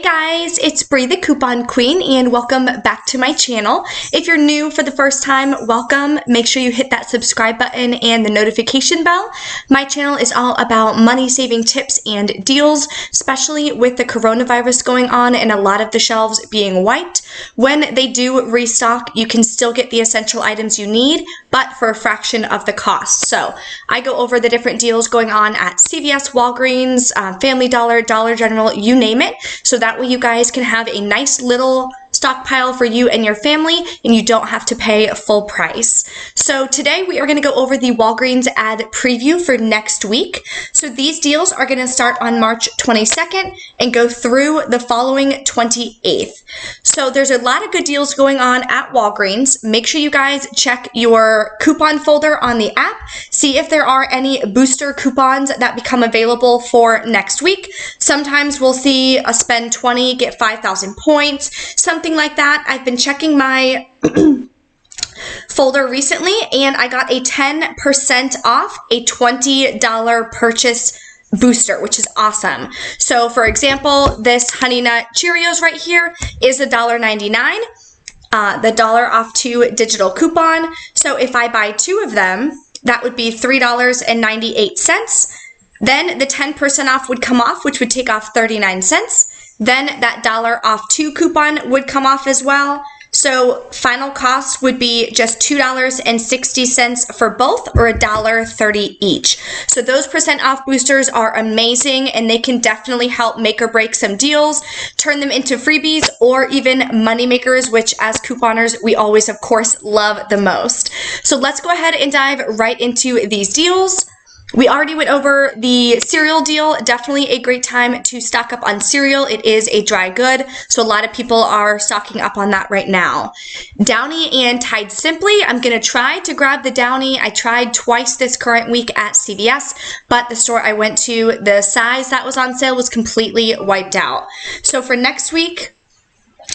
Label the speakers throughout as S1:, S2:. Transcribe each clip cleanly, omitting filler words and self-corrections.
S1: guys, it's Bree the Coupon Queen and welcome back to my channel. If you're new for the first time, welcome. Make sure you hit that subscribe button and the notification bell. My channel is all about money saving tips and deals, especially with the coronavirus going on and a lot of the shelves being wiped. When they do restock, you can still get the essential items you need, but for a fraction of the cost. So I go over the different deals going on at CVS, Walgreens, Family Dollar, Dollar General, you name it. So that way you guys can have a nice little stockpile for you and your family, and you don't have to pay full price. So today we are going to go over the Walgreens ad preview for next week. So these deals are going to start on March 22nd and go through the following 28th. So there's a lot of good deals going on at Walgreens. Make sure you guys check your coupon folder on the app. See if there are any booster coupons that become available for next week. Sometimes we'll see a spend 20, get 5,000 points, something like that. I've been checking my folder recently and I got a 10% off a $20 purchase booster, which is awesome. So for example, this Honey Nut Cheerios right here is $1.99. The dollar off 2 digital coupon. So if I buy 2 of them, that would be $3.98. Then the 10% off would come off, which would take off 39 cents. Then that dollar off 2 coupon would come off as well. So final cost would be just $2.60 for both, or $1.30 each. So those percent off boosters are amazing and they can definitely help make or break some deals, turn them into freebies or even money makers, which as couponers, we always of course love the most. So let's go ahead and dive right into these deals. We already went over the cereal deal. Definitely a great time to stock up on cereal. It is a dry good, so a lot of people are stocking up on that right now. Downy and Tide Simply. I'm going to try to grab the Downy. I tried twice this current week at CVS, but the store I went to, the size that was on sale was completely wiped out. So for next week,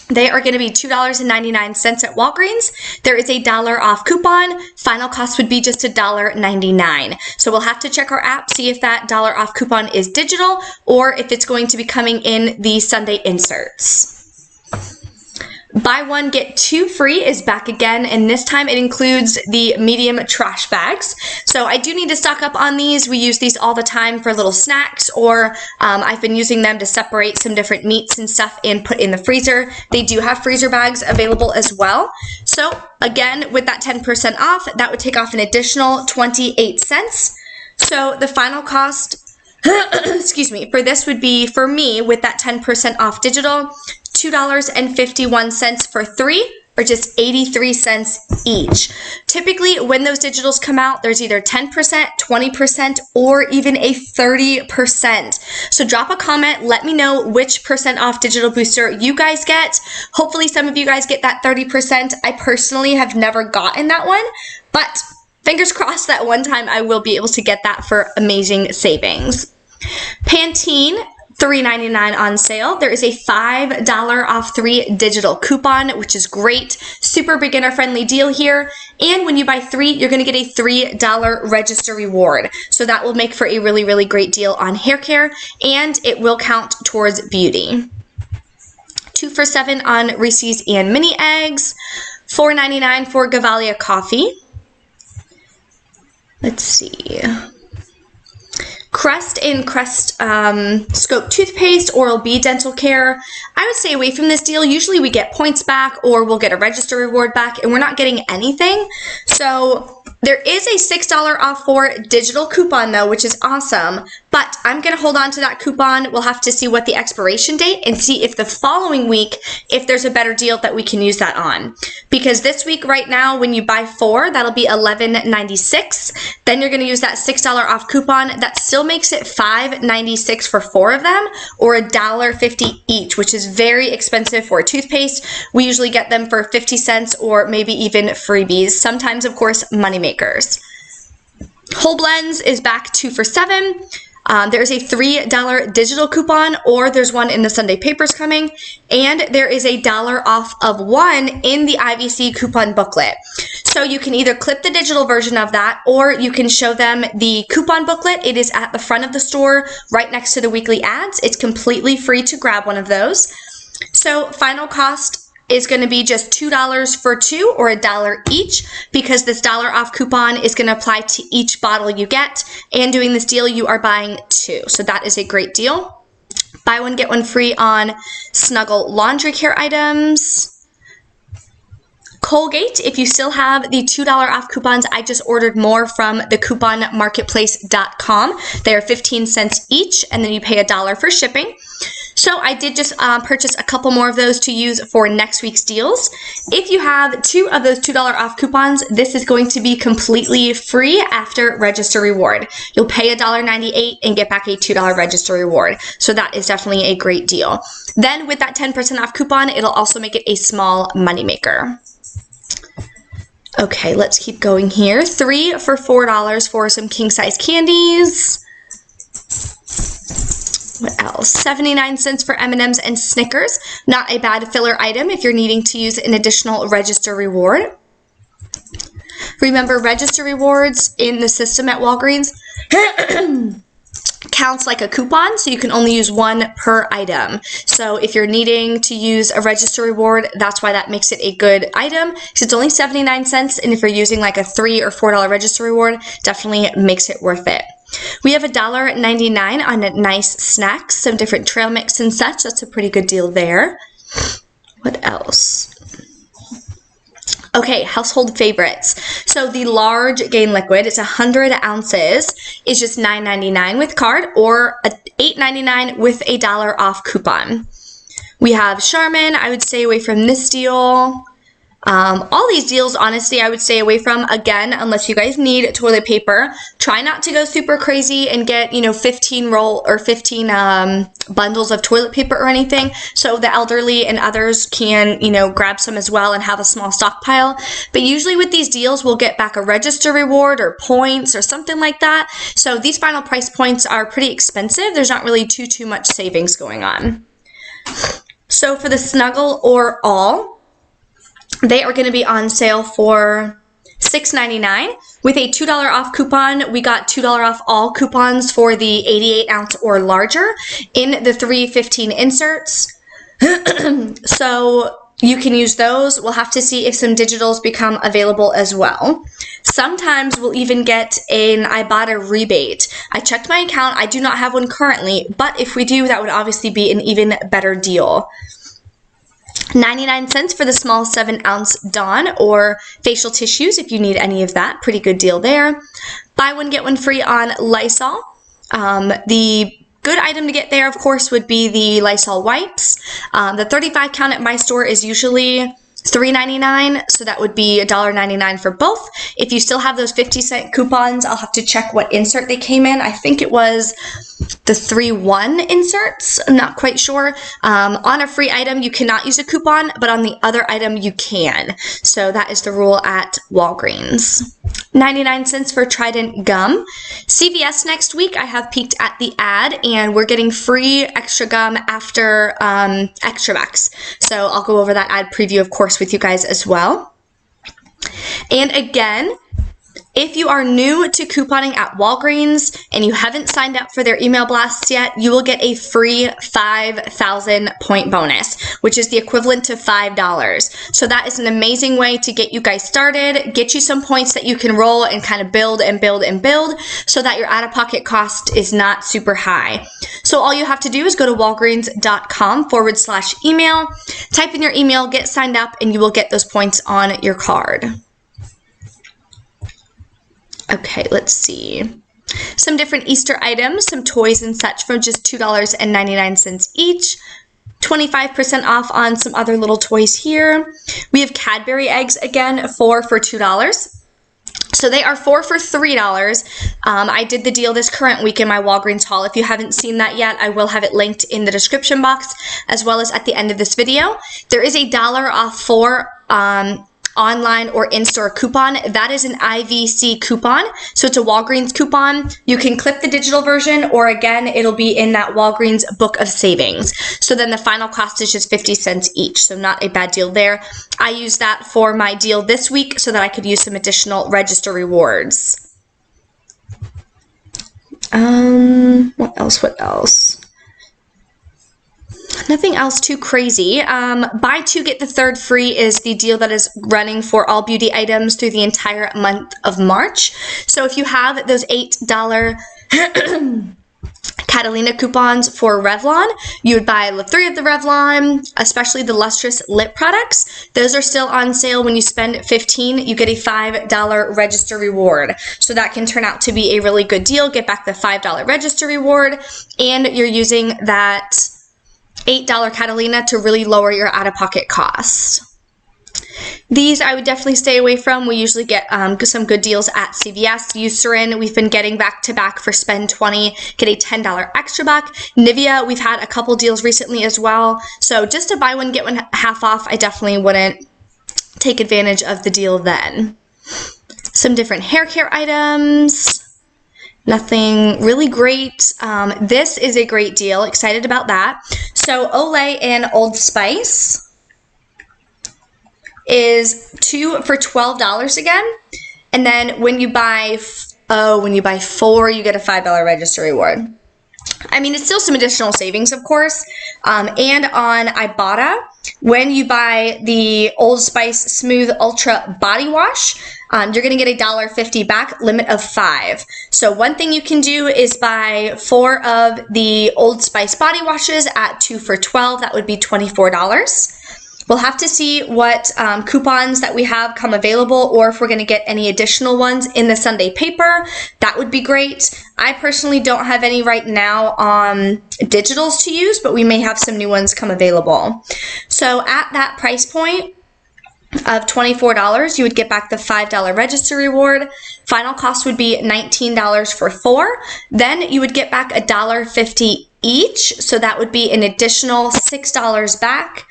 S1: they are going to be $2.99 at Walgreens. There is a dollar off coupon. Final cost would be just $1.99. So we'll have to check our app, see if that dollar off coupon is digital or if it's going to be coming in the Sunday inserts. Buy one, get 2 free is back again, and this time it includes the medium trash bags. So I do need to stock up on these. We use these all the time for little snacks, or I've been using them to separate some different meats and stuff and put in the freezer. They do have freezer bags available as well. So again, with that 10% off, that would take off an additional 28 cents. So the final cost, excuse me, for this would be, for me, with that 10% off digital, $2.51 for 3, or just 83 cents each. Typically, when those digitals come out, there's either 10%, 20%, or even a 30%. So drop a comment, let me know which percent off digital booster you guys get. Hopefully some of you guys get that 30%. I personally have never gotten that one, but fingers crossed that one time I will be able to get that for amazing savings. Pantene, $3.99 on sale. There is a $5 off 3 digital coupon, which is great. Super beginner friendly deal here. And when you buy 3, you're going to get a $3 register reward. So that will make for a really, really great deal on hair care, and it will count towards beauty. 2 for $7 on Reese's and mini eggs. $4.99 for Gavalia coffee. Let's see. Crest and Crest Scope toothpaste, Oral-B dental care. I would stay away from this deal. Usually we get points back or we'll get a register reward back and we're not getting anything. So there is a $6 off for digital coupon though, which is awesome. But I'm going to hold on to that coupon. We'll have to see what the expiration date and see if the following week, if there's a better deal that we can use that on. Because this week right now, when you buy 4, that'll be $11.96. Then you're going to use that $6 off coupon. That still makes it $5.96 for 4 of them, or $1.50 each, which is very expensive for a toothpaste. We usually get them for 50 cents or maybe even freebies. Sometimes, of course, money makers. Whole Blends is back 2 for $7. There's a $3 digital coupon, or there's one in the Sunday papers coming, and there is a $1 off of 1 in the IVC coupon booklet. So you can either clip the digital version of that, or you can show them the coupon booklet. It is at the front of the store, right next to the weekly ads. It's completely free to grab one of those. So final cost is going to be just $2 for 2 or $1 each, because this $1 off coupon is going to apply to each bottle you get. And doing this deal, you are buying 2. So that is a great deal. Buy one, get one free on Snuggle laundry care items. Colgate, if you still have the $2 off coupons, I just ordered more from the couponmarketplace.com. They are 15 cents each, and then you pay $1 for shipping. So I did just purchase a couple more of those to use for next week's deals. If you have 2 of those $2 off coupons, this is going to be completely free after register reward. You'll pay $1.98 and get back a $2 register reward. So that is definitely a great deal. Then with that 10% off coupon, it'll also make it a small moneymaker. Okay, let's keep going here. 3 for $4 for some king size candies. What else? 79 cents for M&Ms and Snickers. Not a bad filler item if you're needing to use an additional register reward. Remember, register rewards in the system at Walgreens counts like a coupon, so you can only use 1 per item. So if you're needing to use a register reward, that's why that makes it a good item, because it's only 79 cents, and if you're using like a $3 or $4 register reward, definitely makes it worth it. We have $1.99 on nice snacks, some different trail mix and such. That's a pretty good deal there. What else? Okay, household favorites. So the large Gain liquid, it's 100 ounces, is just $9.99 with card, or $8.99 with a $1 off coupon. We have Charmin. I would stay away from this deal. All these deals, honestly, I would stay away from, again, unless you guys need toilet paper. Try not to go super crazy and get, 15 bundles of toilet paper or anything, so the elderly and others can, grab some as well and have a small stockpile. But usually with these deals, we'll get back a register reward or points or something like that. So these final price points are pretty expensive. There's not really too much savings going on. So for the Snuggle or All, they are going to be on sale for $6.99. With a $2 off coupon, we got $2 off all coupons for the 88 ounce or larger in the 315 inserts. So you can use those. We'll have to see if some digitals become available as well. Sometimes we'll even get an Ibotta rebate. I checked my account. I do not have one currently, but if we do, that would obviously be an even better deal. 99 cents for the small 7-ounce Dawn or facial tissues if you need any of that. Pretty good deal there. Buy one, get one free on Lysol. The good item to get there, of course, would be the Lysol wipes. The 35 count at my store is usually $3.99, so that would be $1.99 for both. If you still have those 50-cent coupons, I'll have to check what insert they came in. I think it was the 3-1 inserts. I'm not quite sure. On a free item, you cannot use a coupon, but on the other item, you can. So that is the rule at Walgreens. 99 cents for Trident gum. CVS next week, I have peeked at the ad, and we're getting free extra gum after Extra Max. So I'll go over that ad preview, of course, with you guys as well. And again, if you are new to couponing at Walgreens and you haven't signed up for their email blasts yet, you will get a free 5,000 point bonus, which is the equivalent to $5. So that is an amazing way to get you guys started, get you some points that you can roll and kind of build and build and build so that your out-of-pocket cost is not super high. So all you have to do is go to walgreens.com/email, type in your email, get signed up, and you will get those points on your card. Okay, let's see. Some different Easter items, some toys and such for just $2.99 each. 25% off on some other little toys here. We have Cadbury eggs again, 4 for $2. So they are 4 for $3. I did the deal this current week in my Walgreens haul. If you haven't seen that yet, I will have it linked in the description box as well as at the end of this video. There is a $1 off 4 online or in-store coupon. That is an IVC coupon. So it's a Walgreens coupon. You can clip the digital version, or again, it'll be in that Walgreens book of savings. So then the final cost is just 50 cents each. So not a bad deal there. I used that for my deal this week so that I could use some additional register rewards. What else? Nothing else too crazy. Buy two, get the third free is the deal that is running for all beauty items through the entire month of March. So if you have those $8 Catalina coupons for Revlon, you would buy 3 of the Revlon, especially the lustrous lip products. Those are still on sale. When you spend $15, you get a $5 register reward. So that can turn out to be a really good deal. Get back the $5 register reward, and you're using that $8 Catalina to really lower your out-of-pocket costs. These I would definitely stay away from. We usually get some good deals at CVS. Eucerin, we've been getting back-to-back for spend $20, get a $10 extra back. Nivea, we've had a couple deals recently as well. So just to buy one, get one half off, I definitely wouldn't take advantage of the deal then. Some different hair care items. Nothing really great. This is a great deal. Excited about that. So Olay and Old Spice is 2 for $12 again. And then when you buy 4, you get a $5 register reward. I mean, it's still some additional savings, of course. And on Ibotta, when you buy the Old Spice Smooth Ultra Body Wash, you're going to get a $1.50 back, limit of 5. So one thing you can do is buy 4 of the Old Spice body washes at 2 for $12. That would be $24. We'll have to see what coupons that we have come available, or if we're going to get any additional ones in the Sunday paper. That would be great. I personally don't have any right now on digitals to use, but we may have some new ones come available. So at that price point of $24, you would get back the $5 register reward. Final cost would be $19 for 4. Then you would get back $1.50 each. So that would be an additional $6 back.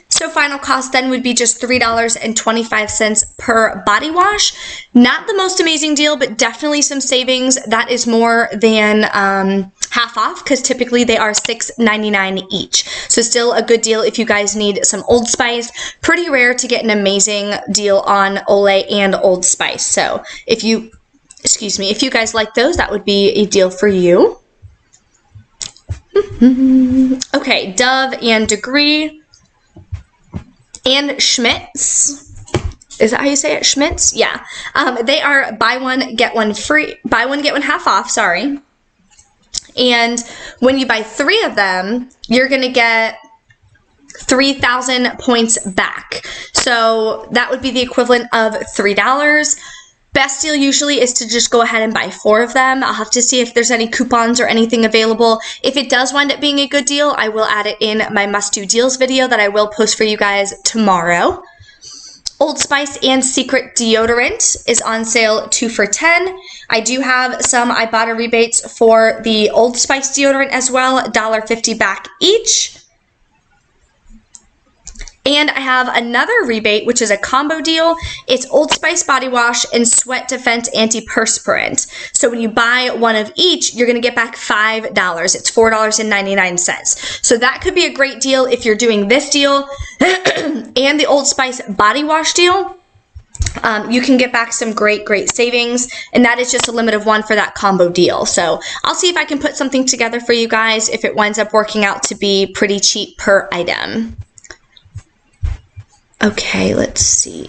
S1: So final cost then would be just $3.25 per body wash. Not the most amazing deal, but definitely some savings. That is more than half off, because typically they are $6.99 each. So still a good deal if you guys need some Old Spice. Pretty rare to get an amazing deal on Olay and Old Spice. So if you guys like those, that would be a deal for you. Okay, Dove and Degree. And Schmidt's, is that how you say it? Schmidt's? Yeah. They are buy one, get one free, buy one, get one half off, sorry. And when you buy 3 of them, you're going to get 3,000 points back. So that would be the equivalent of $3. Best deal usually is to just go ahead and buy 4 of them. I'll have to see if there's any coupons or anything available. If it does wind up being a good deal, I will add it in my must-do deals video that I will post for you guys tomorrow. Old Spice and Secret Deodorant is on sale 2 for $10. I do have some Ibotta rebates for the Old Spice deodorant as well, $1.50 back each. And I have another rebate, which is a combo deal. It's Old Spice Body Wash and Sweat Defense Antiperspirant. So when you buy one of each, you're going to get back $5. It's $4.99. So that could be a great deal if you're doing this deal and the Old Spice Body Wash deal. You can get back some great savings, and that is just a limit of 1 for that combo deal. So I'll see if I can put something together for you guys if it winds up working out to be pretty cheap per item. Okay, let's see.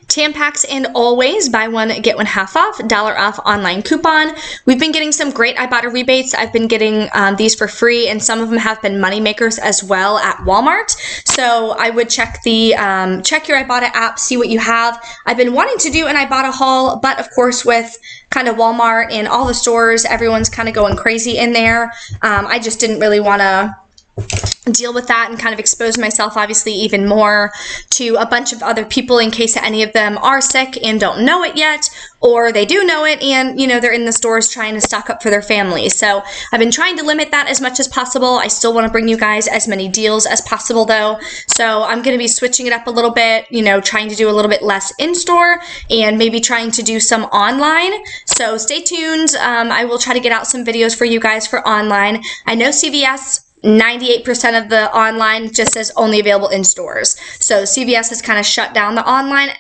S1: Tampax and Always, buy one, get one half off, $1 off online coupon. We've been getting some great Ibotta rebates. I've been getting these for free, and some of them have been money makers as well at Walmart. So I would check your Ibotta app, see what you have. I've been wanting to do an Ibotta haul, but of course with kind of Walmart and all the stores, everyone's kind of going crazy in there. I just didn't really want to deal with that and kind of expose myself obviously even more to a bunch of other people in case any of them are sick and don't know it yet, or they do know it and, you know, they're in the stores trying to stock up for their family. So I've been trying to limit that as much as possible. I still want to bring you guys as many deals as possible though. So I'm going to be switching it up a little bit, you know, trying to do a little bit less in store and maybe trying to do some online. So stay tuned. I will try to get out some videos for you guys for online. I know CVS 98% of the online just says only available in stores. So CVS has kind of shut down the online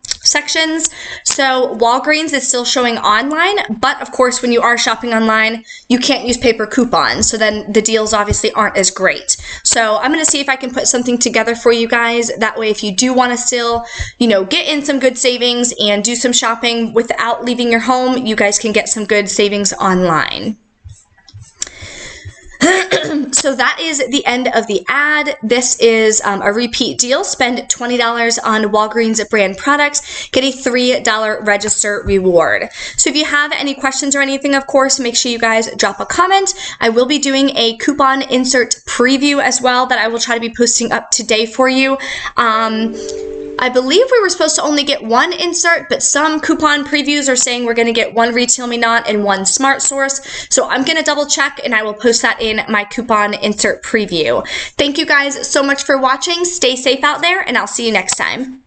S1: sections. So Walgreens is still showing online, but of course when you are shopping online, you can't use paper coupons. So then the deals obviously aren't as great. So I'm going to see if I can put something together for you guys. That way, if you do want to still, you know, get in some good savings and do some shopping without leaving your home, you guys can get some good savings online. So that is the end of the ad. This is a repeat deal. Spend $20 on Walgreens brand products. Get a $3 register reward. So if you have any questions or anything, of course, make sure you guys drop a comment. I will be doing a coupon insert preview as well that I will try to be posting up today for you. I believe we were supposed to only get one insert, but some coupon previews are saying we're going to get one Retail Me Not and one Smart Source. So I'm going to double check and I will post that in my coupon insert preview. Thank you guys so much for watching. Stay safe out there and I'll see you next time.